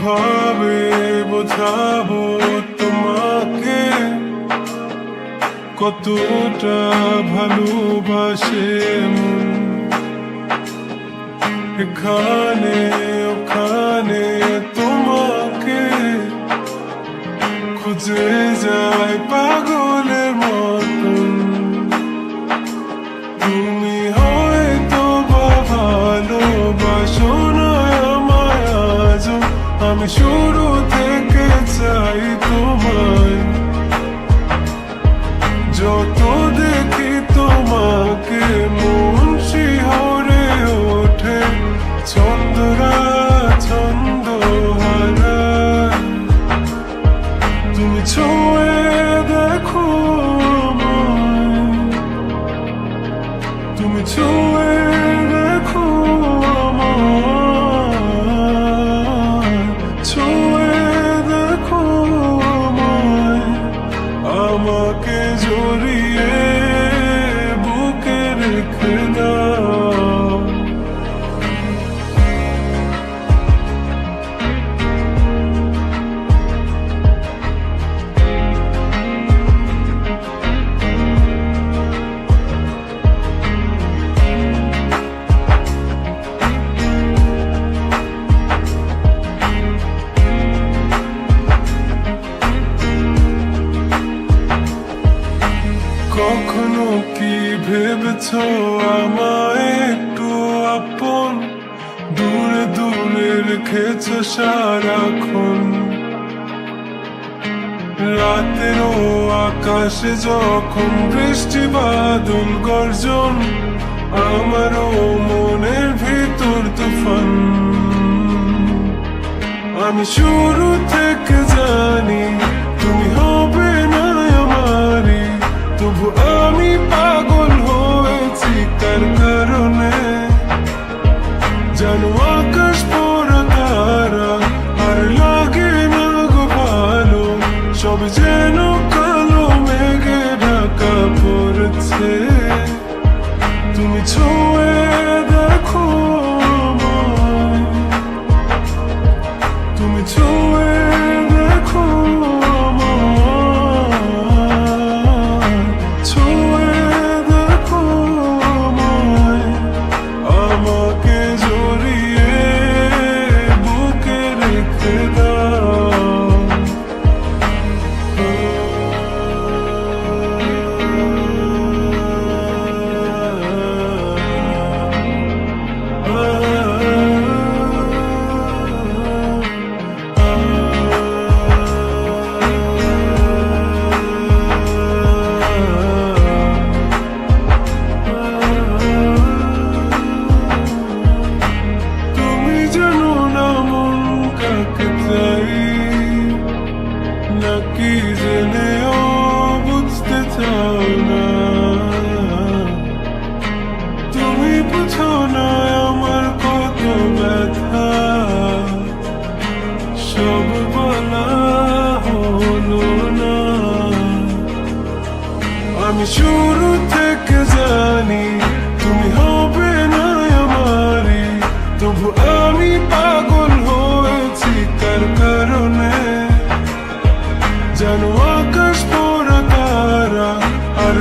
কিভাবে বোঝাবো তোমাকে কতটা ভালোবাসে মন। এখানে ওখানে তোমাকে খুঁজে যায় পাগলের মতন। তুমি হয়তো বা ভালোবাসো না আমায় আজও, আমি শুরু থেকে চাই তোমায়। যত দেখি তোমাকে মন শিহরে ওঠে, ছন্দরা ছন্দ হারায়। তুমি ছুঁয়ে দেখো আমায়, তুমি ছুঁয়ে দেখো আমায়, ছুঁয়ে দেখো আমায়। আমাকে জড়িয়ে বুকে রেখে দাও। কখনো কি ভেবেছ আমায় একটু আপন, দূরে দূরে রেখেছ সারাক্ষণ। রাতেরও আকাশে যখন বৃষ্টি বাদল গর্জন, আমারও মনের ভিতর তুফান। আমি শুরু থেকে জানি তুমি হবে না আমারই, তবু আমি পাগল হয়েছি তার কারণে। জানো আকাশ পড়া তারা আর লাগে না গো ভালো, সব যেন কালো মেঘে ঢাকা পড়েছে। তুমি ছুঁয়ে দেখো আমায়, তুমি ছুঁয়ে দেখো আমায়, ছুঁয়ে দেখো আমায়। আমাকে জড়িয়ে বুকে রেখে দাও। তুমি জানো না মন কাকে চাই, নাকি জেনেও বুঝতে চাও না। তুমি বুঝো না আমার কত ব্যথা, সব বলা হলো না। আমি শুরু থেকে জানি তুমি হবে না আমারই, তবু আমি পাগল হয়েছি তার কারণে। জানো আকাশ পড়া তারা আর